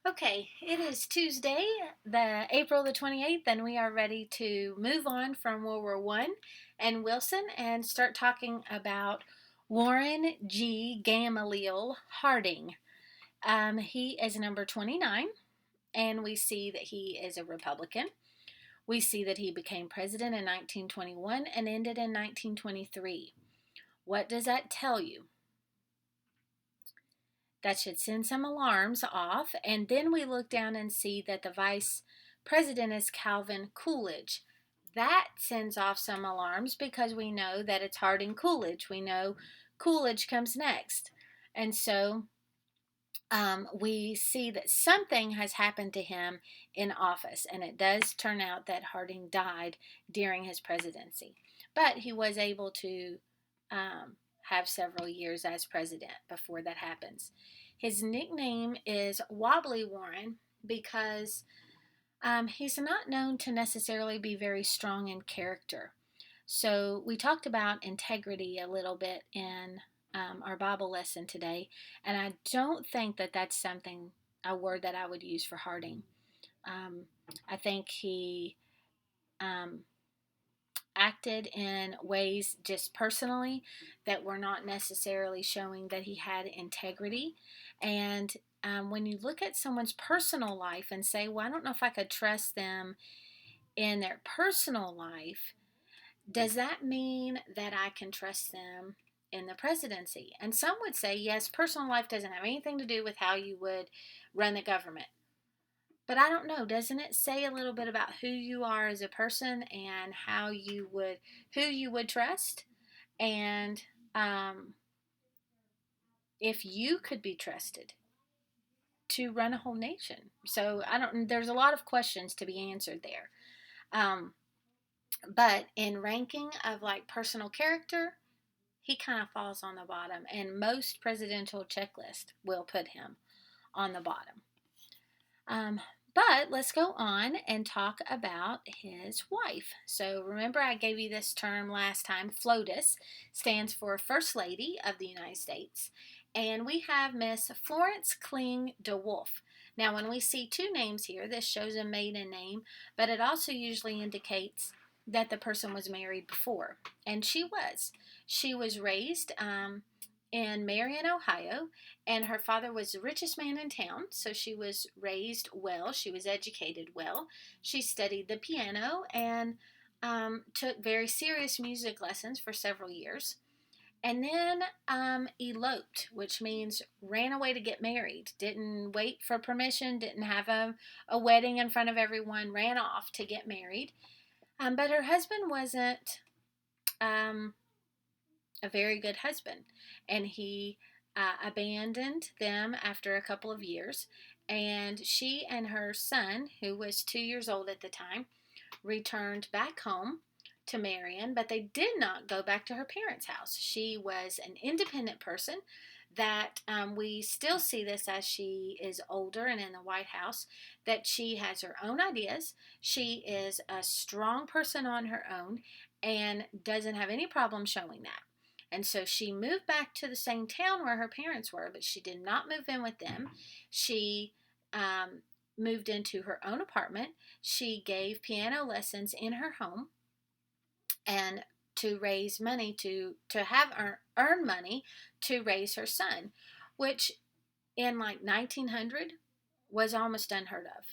Okay, it is Tuesday, the April the 28th, and we are ready to move on from World War One and Wilson and start talking about Warren G. Gamaliel Harding. He is number 29, and we see that he is a Republican. We see that he became president in 1921 and ended in 1923. What does that tell you? That should send some alarms off. And then we look down and see that the vice president is Calvin Coolidge. That sends off some alarms because we know that it's Harding Coolidge. We know Coolidge comes next. And so we see that something has happened to him in office. And it does turn out that Harding died during his presidency. But he was able to have several years as president before that happens. His nickname is Wobbly Warren because he's not known to necessarily be very strong in character. So we talked about integrity a little bit in our Bible lesson today, and I don't think that that's a word that I would use for Harding. Um, I think he um, acted in ways just personally that were not necessarily showing that he had integrity. And when you look at someone's personal life and say, well, I don't know if I could trust them in their personal life, does that mean that I can trust them in the presidency? And some would say, yes, personal life doesn't have anything to do with how you would run the government. But I don't know, doesn't it say a little bit about who you are as a person and who you would trust? And um, if you could be trusted to run a whole nation. So there's a lot of questions to be answered there. Um, but in ranking of like personal character, he kind of falls on the bottom, and most presidential checklists will put him on the bottom. Um, but let's go on and talk about his wife. So remember, I gave you this term last time. FLOTUS stands for First Lady of the United States. And we have Miss Florence Kling DeWolf. Now, when we see two names here, this shows a maiden name, but it also usually indicates that the person was married before. And she was. She was raised in Marion, Ohio, and her father was the richest man in town, so she was raised well. She was educated well. She studied the piano and took very serious music lessons for several years. And then eloped, which means ran away to get married. Didn't wait for permission, didn't have a wedding in front of everyone, ran off to get married. But her husband wasn't um, a very good husband, and he abandoned them after a couple of years. And she and her son, who was 2 years old at the time, returned back home to Marion, but they did not go back to her parents' house. She was an independent person that we still see this as she is older and in the White House, that she has her own ideas. She is a strong person on her own and doesn't have any problem showing that. And so she moved back to the same town where her parents were, but she did not move in with them. She moved into her own apartment. She gave piano lessons in her home and to raise money to have earn money to raise her son, which in like 1900 was almost unheard of.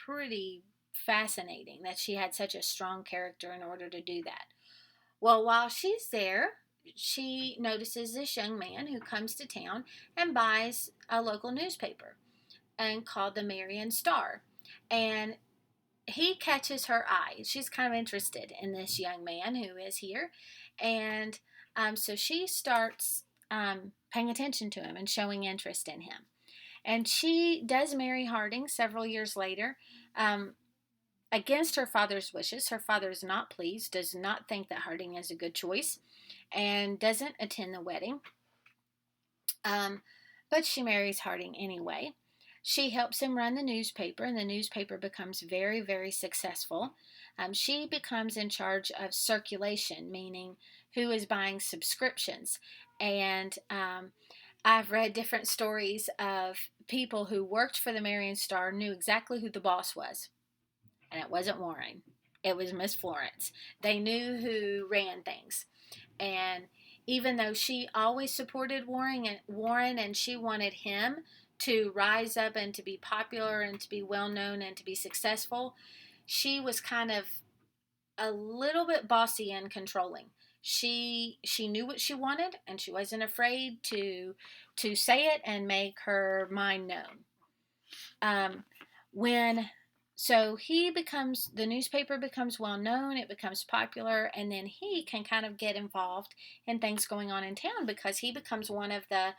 Pretty fascinating that she had such a strong character in order to do that. Well, while she's there, she notices this young man who comes to town and buys a local newspaper and called the Marion Star. And he catches her eye. She's kind of interested in this young man who is here. And so she starts paying attention to him and showing interest in him. And she does marry Harding several years later. Against her father's wishes. Her father is not pleased, does not think that Harding is a good choice, and doesn't attend the wedding. Um, but she marries Harding anyway. She helps him run the newspaper, and the newspaper becomes very, very successful. She becomes in charge of circulation, meaning who is buying subscriptions. And I've read different stories of people who worked for the Marion Star knew exactly who the boss was, and it wasn't Warren. It was Miss Florence. They knew who ran things. And even though she always supported Warren and she wanted him to rise up and to be popular and to be well known and to be successful, she was kind of a little bit bossy and controlling. She knew what she wanted and she wasn't afraid to say it and make her mind known. Um, when so he becomes the newspaper becomes well known, it becomes popular, and then he can kind of get involved in things going on in town because he becomes one of the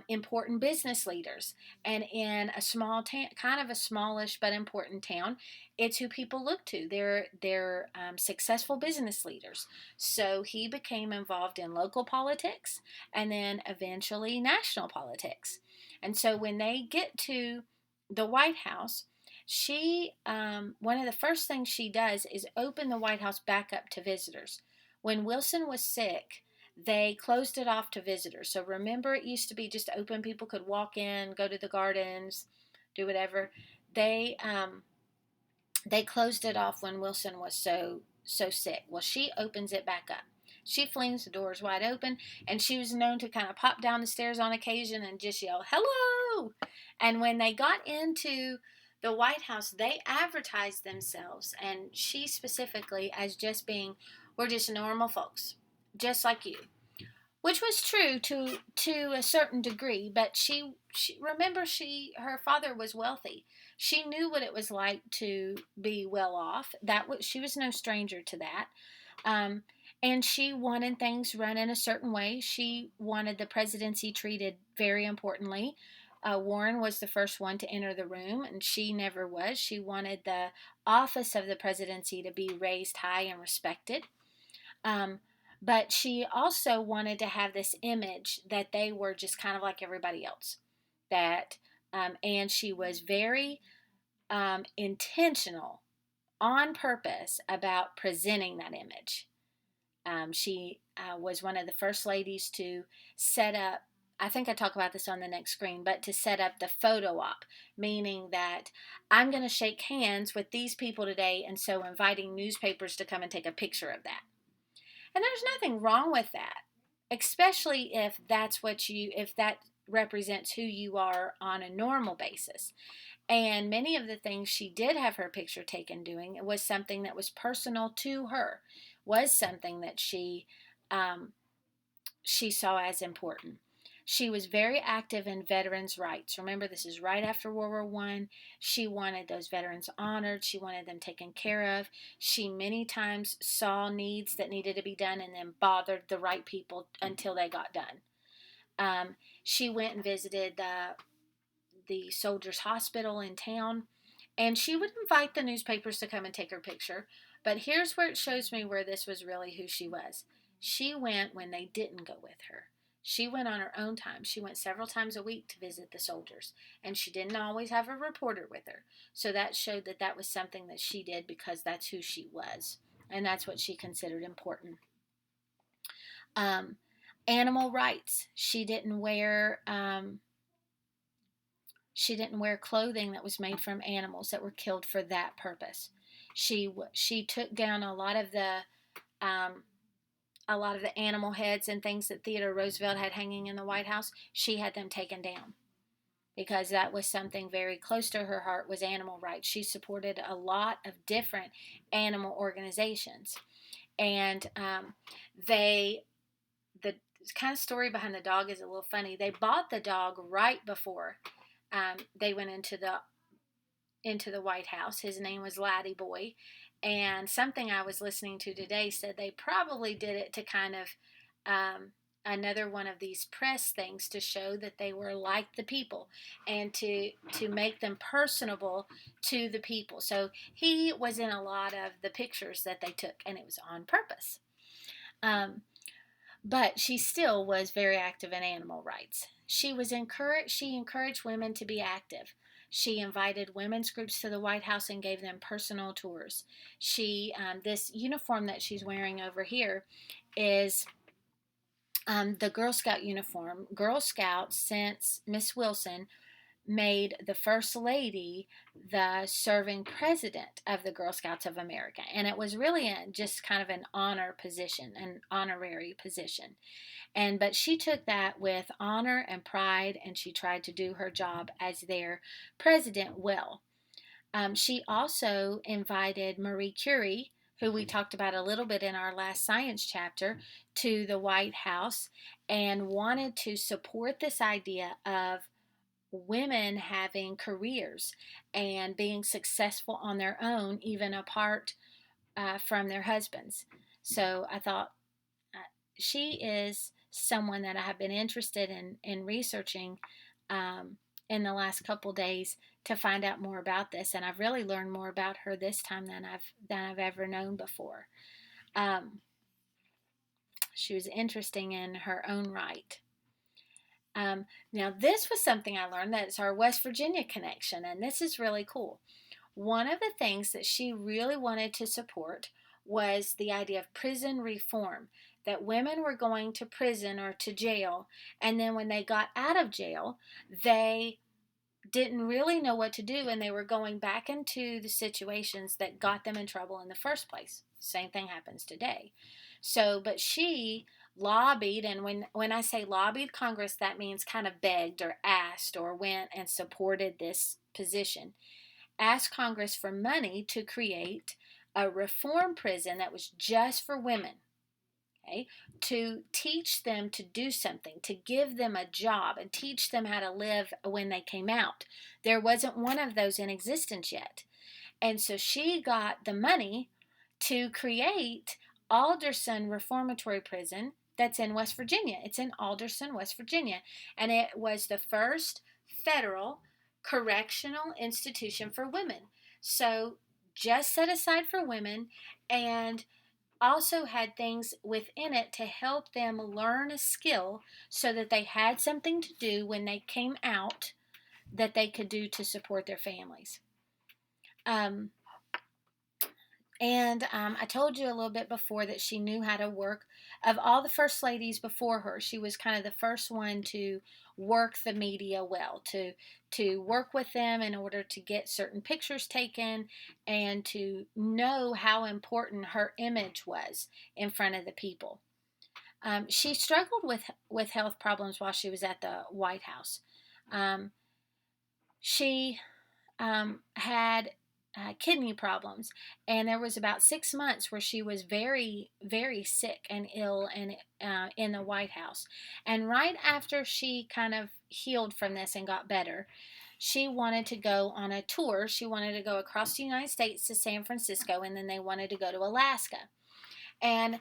important business leaders. And in a small town, kind of a smallish but important town, it's who people look to. They're successful business leaders. So he became involved in local politics and then eventually national politics. And so when they get to the White House, she one of the first things she does is open the White House back up to visitors. When Wilson was sick, they closed it off to visitors. So remember, it used to be just open; people could walk in, go to the gardens, do whatever. They um, they closed it off when Wilson was so sick. Well, she opens it back up. She flings the doors wide open, and she was known to kind of pop down the stairs on occasion and just yell "Hello!" And when they got into the White House, they advertised themselves, and she specifically, as just being, "We're just normal folks, just like you." Which was true to a certain degree, but she remember she her father was wealthy. She knew what it was like to be well off. She was no stranger to that. um, and she wanted things run in a certain way. She wanted the presidency treated very importantly. Warren was the first one to enter the room, and she never was. She wanted the office of the presidency to be raised high and respected. um, but she also wanted to have this image that they were just kind of like everybody else. And she was very intentional, on purpose, about presenting that image. She was one of the first ladies to set up, I think I talk about this on the next screen, but to set up the photo op, meaning that I'm going to shake hands with these people today, and so inviting newspapers to come and take a picture of that. And there's nothing wrong with that, especially if that represents who you are on a normal basis. And many of the things she did have her picture taken doing was something that was personal to her, was something that um, she saw as important. She was very active in veterans' rights. Remember, this is right after World War One. She wanted those veterans honored. She wanted them taken care of. She many times saw needs that needed to be done and then bothered the right people until they got done. She went and visited the soldiers' hospital in town, and she would invite the newspapers to come and take her picture. But here's where it shows me where this was really who she was. She went when they didn't go with her. She went on her own time. She went several times a week to visit the soldiers, and she didn't always have a reporter with her. So that showed that that was something that she did because that's who she was, and that's what she considered important. Um, Animal rights. She didn't wear clothing that was made from animals that were killed for that purpose. She took down um, a lot of the animal heads and things that Theodore Roosevelt had hanging in the White House. She had them taken down because that was something very close to her heart, was animal rights. She supported a lot of different animal organizations, and they the kind of story behind the dog is a little funny. They bought the dog right before they went into the White House. His name was Laddie Boy. And something I was listening to today said they probably did it to kind of another one of these press things to show that they were like the people and to make them personable to the people. So he was in a lot of the pictures that they took, and it was on purpose. Um, but she still was very active in animal rights. She encouraged women to be active. She invited women's groups to the White House and gave them personal tours. This uniform that she's wearing over here is the Girl Scout uniform. Girl Scouts, since Miss Wilson, made the First Lady the serving president of the Girl Scouts of America. And it was really just kind of an honor position, an honorary position. But she took that with honor and pride, and she tried to do her job as their president well. She also invited Marie Curie, who we talked about a little bit in our last science chapter, to the White House and wanted to support this idea of women having careers and being successful on their own, even apart from their husbands. So I thought she is someone that I have been interested in researching in the last couple days to find out more about this, and I've really learned more about her this time than I've ever known before. Um, she was interesting in her own right. Now, this was something I learned, that's our West Virginia connection, and this is really cool. One of the things that she really wanted to support was the idea of prison reform, that women were going to prison or to jail, and then when they got out of jail, they didn't really know what to do, and they were going back into the situations that got them in trouble in the first place. Same thing happens today. So, but she lobbied, and when I say lobbied Congress, that means kind of begged or asked or went and supported this position. Asked Congress for money to create a reform prison that was just for women. Okay, to teach them to do something, to give them a job and teach them how to live when they came out. There wasn't one of those in existence yet. And so she got the money to create Alderson Reformatory Prison that's in West Virginia. It's in Alderson, West Virginia. And it was the first federal correctional institution for women. So just set aside for women, and also had things within it to help them learn a skill so that they had something to do when they came out that they could do to support their families. I told you a little bit before that she knew how to work. Of all the first ladies before her, she was kind of the first one to work the media well, to work with them in order to get certain pictures taken and to know how important her image was in front of the people. She struggled with health problems while she was at the White House. She had kidney problems, and there was about 6 months where she was very, very sick and ill and in the White House. And right after she kind of healed from this and got better, she wanted to go on a tour. She wanted to go across the United States to San Francisco, and then they wanted to go to Alaska. And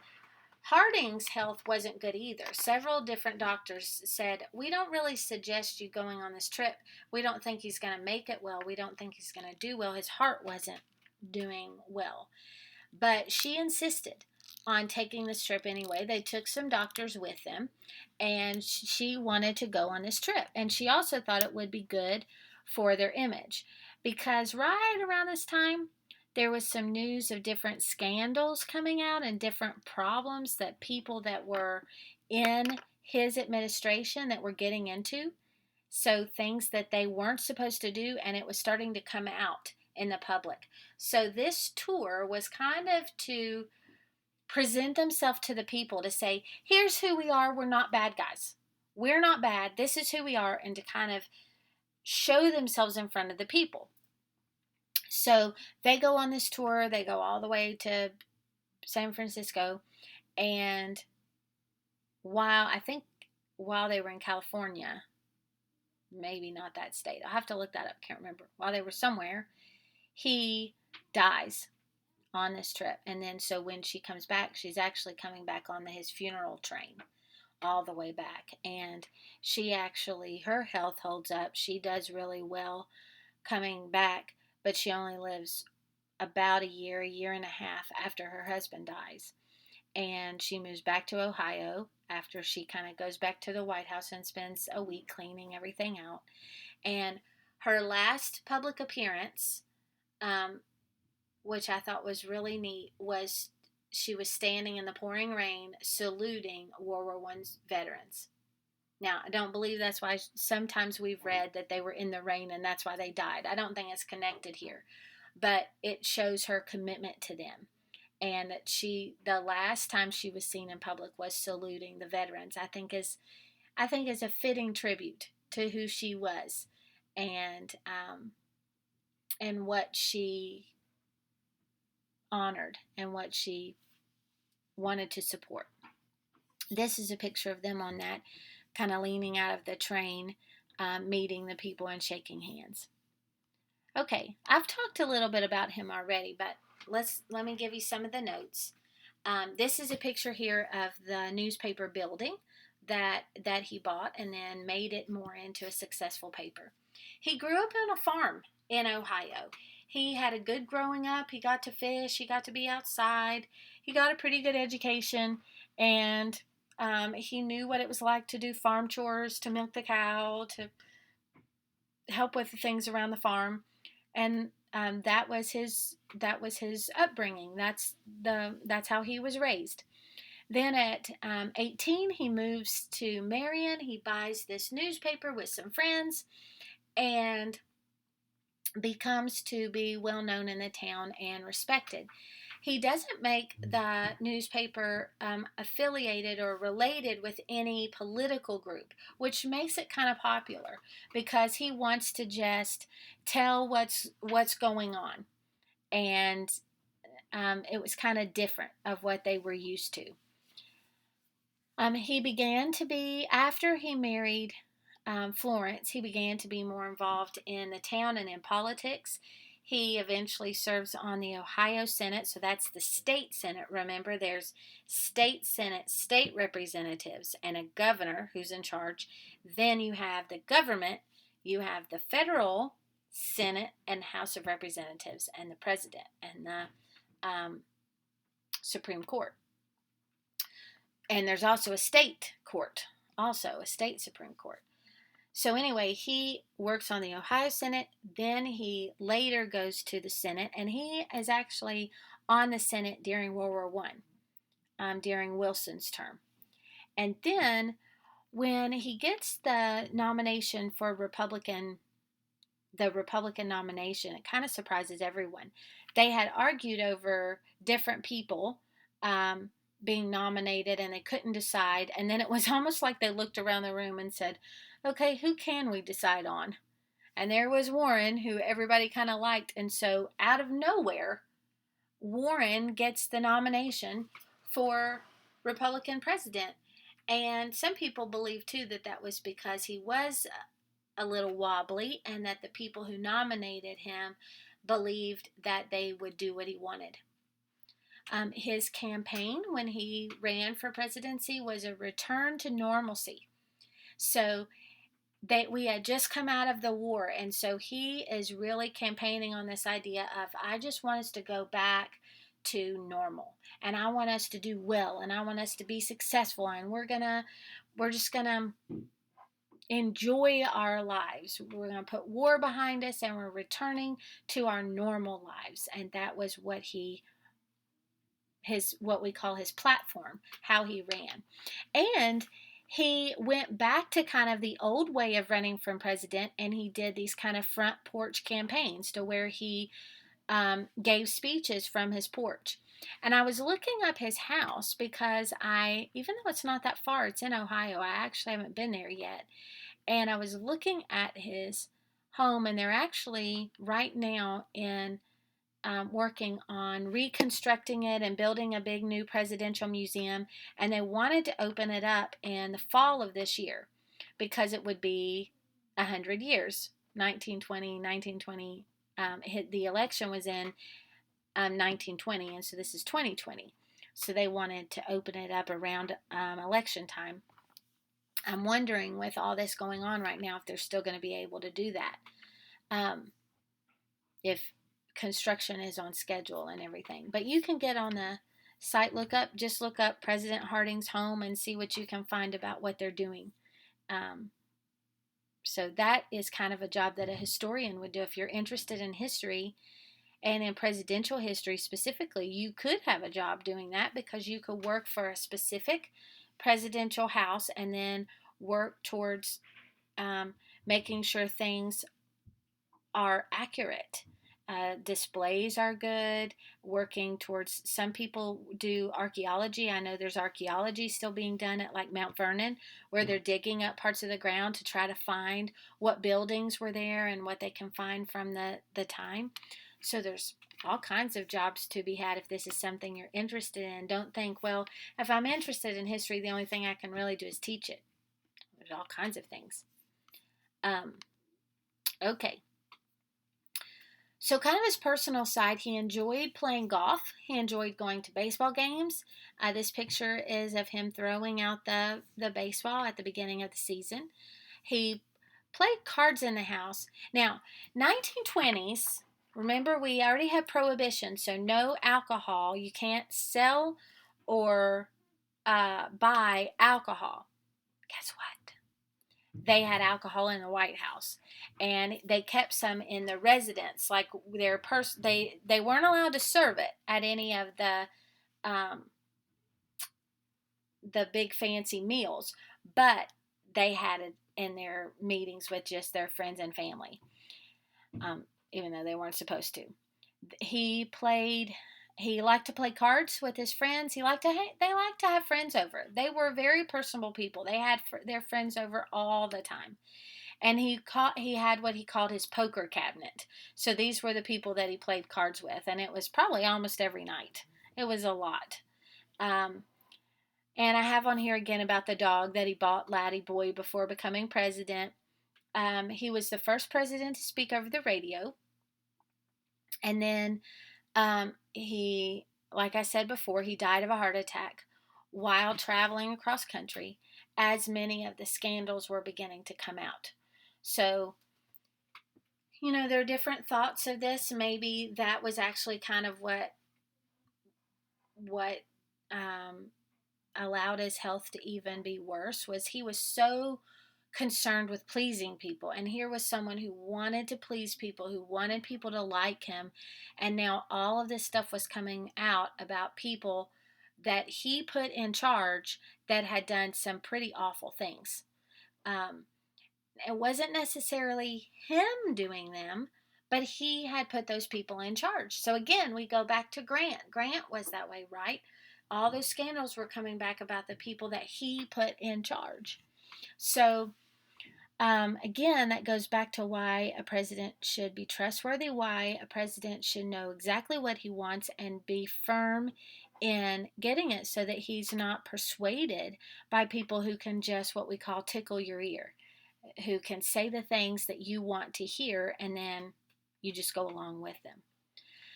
Harding's health wasn't good either. Several different doctors said, "We don't really suggest you going on this trip. We don't think he's going to make it well. We don't think he's going to do well." His heart wasn't doing well. But she insisted on taking this trip anyway. They took some doctors with them, and she wanted to go on this trip. And she also thought it would be good for their image, because right around this time, there was some news of different scandals coming out and different problems that people that were in his administration that were getting into. So things that they weren't supposed to do, and it was starting to come out in the public. So this tour was kind of to present themselves to the people, to say, here's who we are. We're not bad guys. We're not bad. This is who we are. And to kind of show themselves in front of the people. So they go on this tour. They go all the way to San Francisco. And while they were in California, maybe not that state, I'll have to look that up, can't remember. While they were somewhere, he dies on this trip. And then so when she comes back, she's actually coming back on his funeral train all the way back. And her health holds up. She does really well coming back, but she only lives about a year and a half after her husband dies. And she moves back to Ohio after she kind of goes back to the White House and spends a week cleaning everything out. And her last public appearance, which I thought was really neat, was she was standing in the pouring rain saluting World War I's veterans. Now, I don't believe that's why sometimes we've read that they were in the rain and that's why they died. I don't think it's connected here, but it shows her commitment to them. And that the last time she was seen in public was saluting the veterans. I think is a fitting tribute to who she was, and what she honored and what she wanted to support. This is a picture of them on that, kind of leaning out of the train, meeting the people and shaking hands. Okay, I've talked a little bit about him already, but let me give you some of the notes. This is a picture here of the newspaper building that he bought and then made it more into a successful paper. He grew up on a farm in Ohio. He had a good growing up. He got to fish. He got to be outside. He got a pretty good education, and he knew what it was like to do farm chores, to milk the cow, to help with the things around the farm, and that was his upbringing. That's how he was raised. Then at 18, he moves to Marion. He buys this newspaper with some friends and becomes to be well known in the town and respected. He doesn't make the newspaper affiliated or related with any political group, which makes it kind of popular because he wants to just tell what's going on. And it was kind of different of what they were used to. He began to be, after he married Florence, he began to be more involved in the town and in politics. He eventually serves on the Ohio Senate, so that's the state Senate. Remember, there's state Senate, state representatives, and a governor who's in charge. Then you have the government, you have the federal Senate and House of Representatives, and the president, and the Supreme Court. And there's also a state court, also a state Supreme Court. So anyway, he works on the Ohio Senate, then he later goes to the Senate, and he is actually on the Senate during World War I, during Wilson's term. And then when he gets the nomination for the Republican nomination, it kind of surprises everyone. They had argued over different people being nominated, and they couldn't decide, and then it was almost like they looked around the room and said, okay, who can we decide on? And there was Warren, who everybody kind of liked. And so out of nowhere, Warren gets the nomination for Republican president. And some people believe, too, that was because he was a little wobbly and that the people who nominated him believed that they would do what he wanted. His campaign when he ran for presidency was a return to normalcy. So we had just come out of the war, and so he is really campaigning on this idea of, I just want us to go back to normal, and I want us to do well, and I want us to be successful, and we're just gonna enjoy our lives. We're gonna put war behind us, and we're returning to our normal lives. And that was what we call his platform, how he ran. And he went back to kind of the old way of running for president, and he did these kind of front porch campaigns to where he gave speeches from his porch. And I was looking up his house because even though it's not that far, it's in Ohio, I actually haven't been there yet. And I was looking at his home, and they're actually right now working on reconstructing it and building a big new presidential museum, and they wanted to open it up in the fall of this year because it would be 100 years. 1920. The election was in 1920, and so this is 2020. So they wanted to open it up around election time. I'm wondering, with all this going on right now, if they're still going to be able to do that. If construction is on schedule and everything. But you can get on the site, look up President Harding's home and see what you can find about what they're doing. So that is kind of a job that a historian would do. If you're interested in history And in presidential history specifically, you could have a job doing that because you could work for a specific presidential house and then work towards um, making sure things are accurate. Displays are good, working towards, some people do archaeology. I know there's archaeology still being done at like Mount Vernon, where they're digging up parts of the ground to try to find what buildings were there and what they can find from the time. So there's all kinds of jobs to be had if this is something you're interested in. Don't think, well, if I'm interested in history, the only thing I can really do is teach it. There's all kinds of things. Um, okay. So, kind of his personal side, he enjoyed playing golf. He enjoyed going to baseball games. This picture is of him throwing out the baseball at the beginning of the season. He played cards in the house. Now, 1920s, remember we already had prohibition, so no alcohol. You can't sell or buy alcohol. Guess what? They had alcohol in the White House, and they kept some in the residence. Like they weren't allowed to serve it at any of um, the big fancy meals, but they had it in their meetings with just their friends and family, even though they weren't supposed to. He played. He liked to play cards with his friends. They liked to have friends over. They were very personable people. They had their friends over all the time. And he had what he called his poker cabinet. So these were the people that he played cards with, and it was probably almost every night. It was a lot. Um, and I have on here again about the dog that he bought Laddie Boy before becoming president. He was the first president to speak over the radio, and then like I said before, he died of a heart attack while traveling across country, as many of the scandals were beginning to come out. So, there are different thoughts of this. Maybe that was actually kind of what um, allowed his health to even be worse. Was he was so concerned with pleasing people, and here was someone who wanted to please people, who wanted people to like him, and now all of this stuff was coming out about people that he put in charge that had done some pretty awful things. Um, it wasn't necessarily him doing them, but he had put those people in charge. So again, we go back to Grant. Grant was that way, right? All those scandals were coming back about the people that he put in charge. So again, that goes back to why a president should be trustworthy, why a president should know exactly what he wants and be firm in getting it, so that he's not persuaded by people who can just, what we call, tickle your ear, who can say the things that you want to hear, and then you just go along with them.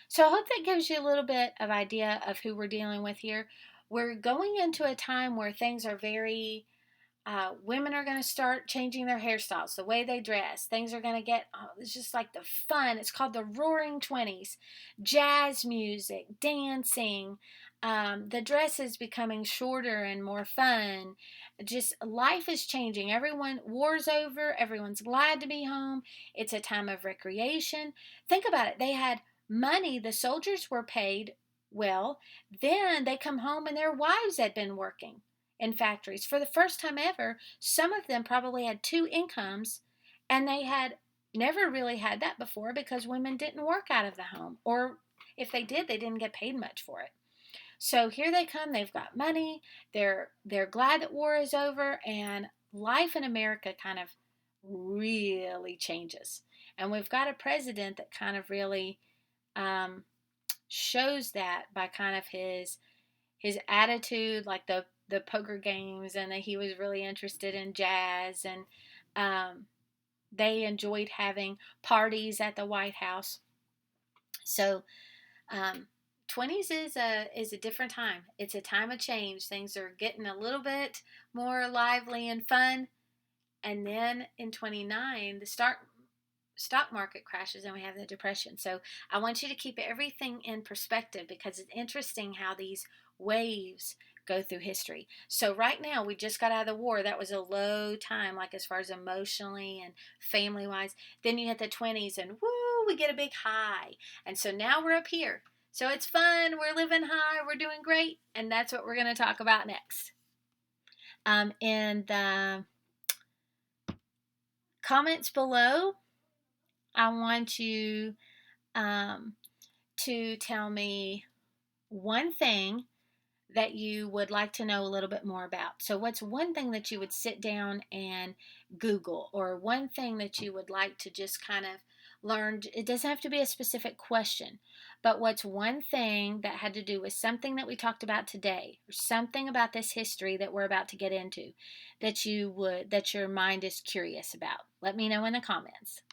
So I hope that gives you a little bit of idea of who we're dealing with here. We're going into a time where things are very women are going to start changing their hairstyles, the way they dress. Things are going to get, it's just like the fun. It's called the Roaring 20s. Jazz music, dancing, the dresses becoming shorter and more fun. Just life is changing. War's over. Everyone's glad to be home. It's a time of recreation. Think about it. They had money. The soldiers were paid well. Then they come home and their wives had been working in factories. For the first time ever, some of them probably had two incomes, and they had never really had that before because women didn't work out of the home, or if they did, they didn't get paid much for it. So here they come, they've got money, they're glad that war is over, and life in America kind of really changes. And we've got a president that kind of really shows that by kind of his attitude, like the poker games, and that he was really interested in jazz, and they enjoyed having parties at the White House. So 20s is a different time. It's a time of change. Things are getting a little bit more lively and fun. And then in 29, the stock market crashes and we have the depression. So I want you to keep everything in perspective, because it's interesting how these waves go through history. So right now, we just got out of the war. That was a low time, like as far as emotionally and family wise. Then you hit the 20s, and woo, we get a big high. And so now we're up here. So it's fun. We're living high. We're doing great. And that's what we're going to talk about next. In the comments below, I want you to tell me one thing that you would like to know a little bit more about. So what's one thing that you would sit down and Google, or one thing that you would like to just kind of learn? It doesn't have to be a specific question, but what's one thing that had to do with something that we talked about today, or something about this history that we're about to get into, that your mind is curious about? Let me know in the comments.